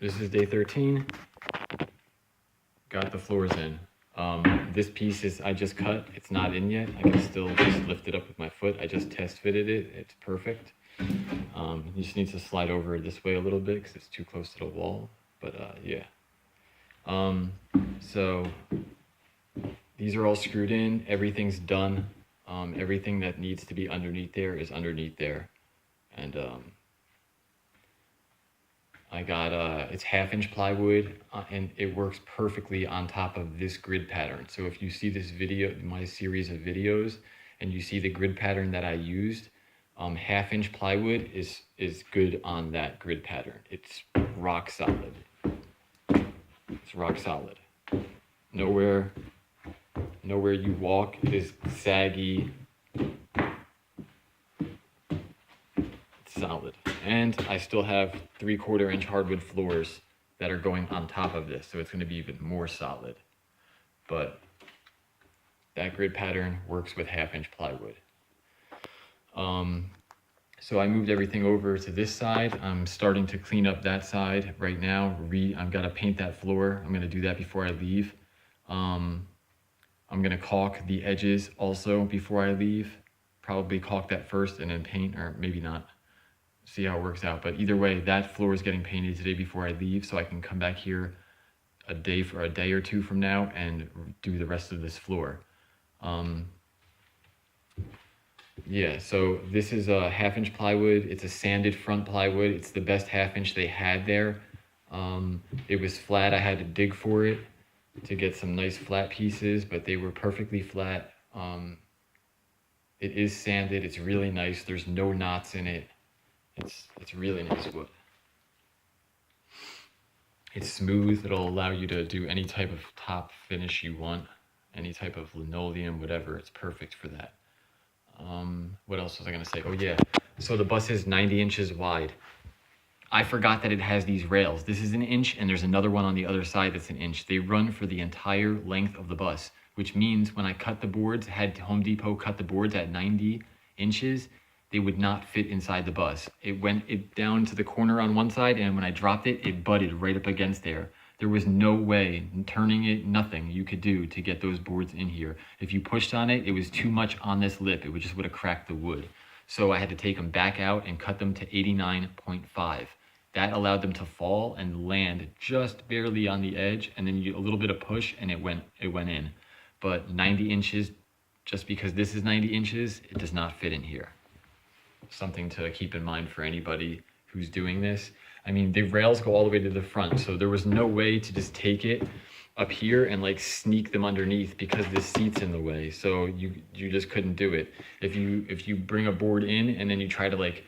This is day 13. Got the floors in. This piece is I just cut. It's not in yet. I can still just lift it up with my foot. I just test fitted it. It's perfect. You just need to slide over this way a little bit because it's too close to the wall. But yeah. So these are all screwed in. Everything's done. Everything that needs to be underneath there is underneath there. And I got, it's 1/2-inch plywood and it works perfectly on top of this grid pattern. So if you see this video, my series of videos, and you see the grid pattern that I used, 1/2-inch plywood is good on that grid pattern. It's rock solid. It's rock solid. Nowhere you walk is saggy. It's solid. And I still have 3/4 inch hardwood floors that are going on top of this, so it's going to be even more solid. But that grid pattern works with 1/2-inch plywood. So I moved everything over to this side. I'm starting to clean up that side right now. I've got to paint that floor. I'm going to do that before I leave. I'm going to caulk the edges also before I leave. Probably caulk that first and then paint, or maybe not. See how it works out. But either way, that floor is getting painted today before I leave, so I can come back here a day or two from now and do the rest of this floor. Yeah, so this is a 1/2-inch plywood. It's a sanded front plywood. It's the best 1/2-inch they had there. It was flat. I had to dig for it to get some nice flat pieces, but they were perfectly flat. It is sanded. It's really nice. There's no knots in it. It's really nice wood. It's smooth. It'll allow you to do any type of top finish you want, any type of linoleum, whatever. It's perfect for that. What else was I gonna say? Oh yeah, so the bus is 90 inches wide. I forgot that it has these rails. This is 1 inch and there's another one on the other side that's 1 inch. They run for the entire length of the bus, which means when I cut the boards, had Home Depot cut the boards at 90 inches, they would not fit inside the bus. It went down to the corner on one side, and when I dropped it, it butted right up against there. There was no way, turning it, nothing you could do to get those boards in here. If you pushed on it, it was too much on this lip. It would just would have cracked the wood. So I had to take them back out and cut them to 89.5. That allowed them to fall and land just barely on the edge, and then a little bit of push and it went in. But 90 inches, just because this is 90 inches, it does not fit in here. Something to keep in mind for anybody who's doing this. I mean, the rails go all the way to the front, so there was no way to just take it up here and like sneak them underneath because this seat's in the way. So you just couldn't do it. If you bring a board in and then you try to like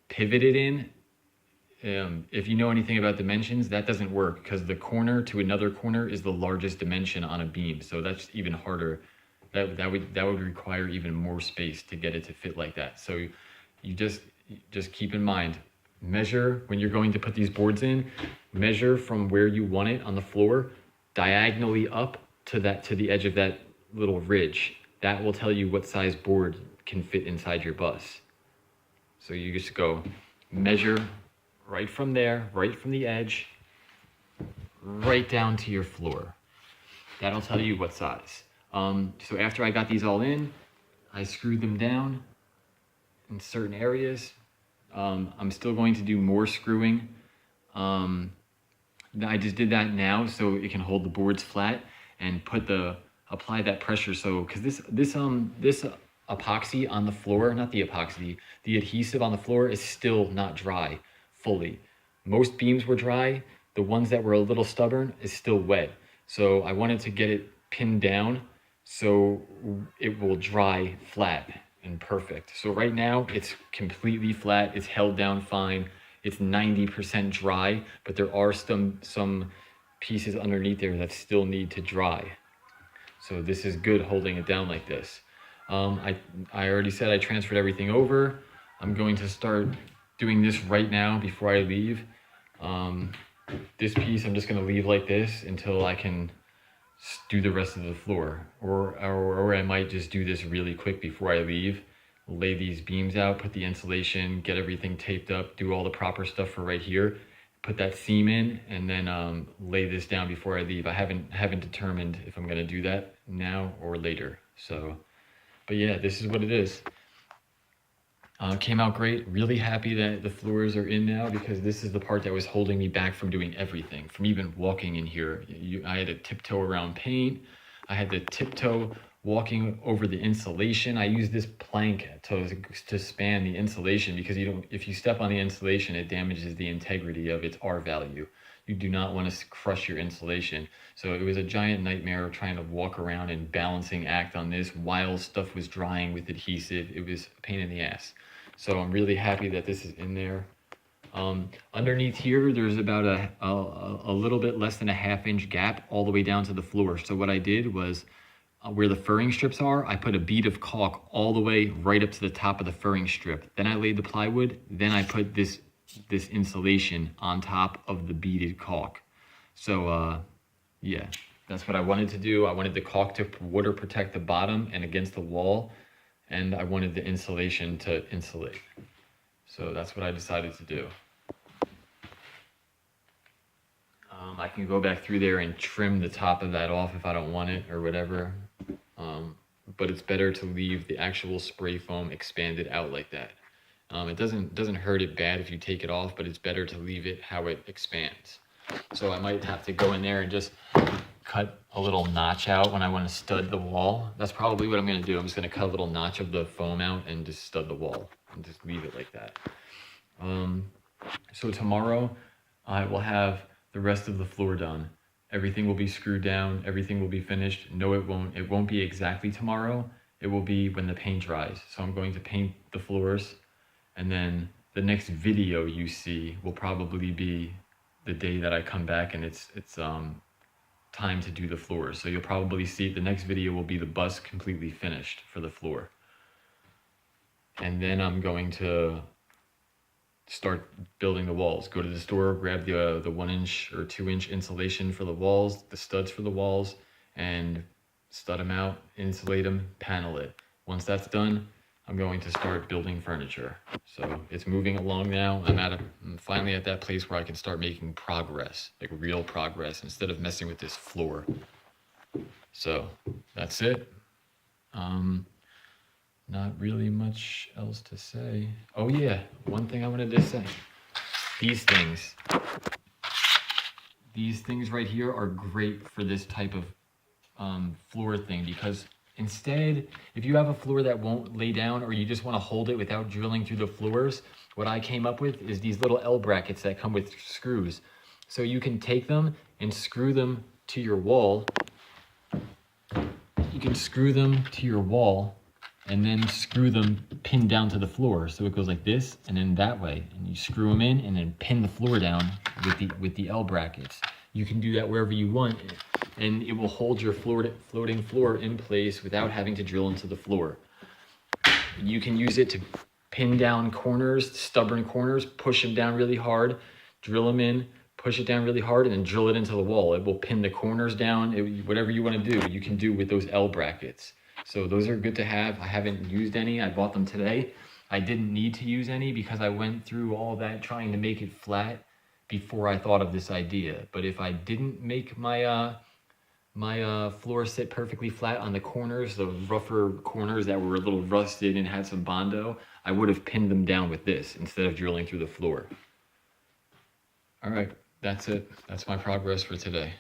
pivot it in, if you know anything about dimensions, that doesn't work because the corner to another corner is the largest dimension on a beam. So that's even harder. That would require even more space to get it to fit like that. So you just keep in mind, measure when you're going to put these boards in, measure from where you want it on the floor diagonally up to the edge of that little ridge. That will tell you what size board can fit inside your bus. So you just go measure right from there, right from the edge, right down to your floor. That'll tell you what size. So after I got these all in, I screwed them down in certain areas. I'm still going to do more screwing. I just did that now so it can hold the boards flat and apply that pressure. So, because this epoxy on the floor, not the epoxy, the adhesive on the floor is still not dry fully. Most beams were dry. The ones that were a little stubborn is still wet. So I wanted to get it pinned down so it will dry flat and perfect. So right now it's completely flat. It's held down fine. It's 90% dry, but there are some pieces underneath there that still need to dry. So this is good holding it down like this. I already said I transferred everything over. I'm going to start doing this right now before I leave. This piece I'm just going to leave like this until I can do the rest of the floor, or I might just do this really quick before I leave, lay these beams out, put the insulation, get everything taped up, do all the proper stuff for right here, put that seam in and then lay this down before I leave. I haven't determined if I'm gonna do that now or later. So, but yeah, this is what it is. Came out great. Really happy that the floors are in now, because this is the part that was holding me back from doing everything, from even walking in here. I had to tiptoe around paint. I had to tiptoe walking over the insulation. I use this plank to span the insulation, because if you step on the insulation, it damages the integrity of its R value. You do not want to crush your insulation. So it was a giant nightmare trying to walk around and balancing act on this while stuff was drying with adhesive. It was a pain in the ass. So I'm really happy that this is in there. Underneath here, there's about a little bit less than a ½ inch gap all the way down to the floor. So what I did was, where the furring strips are, I put a bead of caulk all the way right up to the top of the furring strip. Then I laid the plywood. Then I put this insulation on top of the beaded caulk. So yeah, that's what I wanted to do. I wanted the caulk to water protect the bottom and against the wall, and I wanted the insulation to insulate. So that's what I decided to do. I can go back through there and trim the top of that off if I don't want it or whatever. But it's better to leave the actual spray foam expanded out like that. It doesn't hurt it bad if you take it off, but it's better to leave it how it expands. So I might have to go in there and just cut a little notch out when I want to stud the wall. That's probably what I'm going to do. I'm just going to cut a little notch of the foam out and just stud the wall and just leave it like that. So tomorrow I will have the rest of the floor done. Everything will be screwed down. Everything will be finished. No, it won't. It won't be exactly tomorrow. It will be when the paint dries. So I'm going to paint the floors, and then the next video you see will probably be the day that I come back and it's time to do the floors. So you'll probably see the next video will be the bus completely finished for the floor. And then I'm going to start building the walls. Go to the store, grab the 1 inch or 2 inch insulation for the walls, the studs for the walls, and stud them out, insulate them, panel it. Once that's done, I'm going to start building furniture. So it's moving along now. I'm finally at that place where I can start making progress, like real progress, instead of messing with this floor. So that's it. Not really much else to say. Oh yeah, one thing I wanted to say. These things right here are great for this type of floor thing, because instead, if you have a floor that won't lay down, or you just want to hold it without drilling through the floors, what I came up with is these little L brackets that come with screws. So you can take them and screw them to your wall. You can screw them to your wall and then screw them pinned down to the floor. So it goes like this and then that way. And you screw them in and then pin the floor down with the L brackets. You can do that wherever you want, and it will hold your floating floor in place without having to drill into the floor. You can use it to pin down corners, stubborn corners, push them down really hard, drill them in, push it down really hard, and then drill it into the wall. It will pin the corners down. Whatever you want to do, you can do with those L brackets. So those are good to have. I haven't used any. I bought them today. I didn't need to use any because I went through all that trying to make it flat before I thought of this idea. But if I didn't make my floor sit perfectly flat on the corners, the rougher corners that were a little rusted and had some Bondo, I would have pinned them down with this instead of drilling through the floor. All right, that's it. That's my progress for today.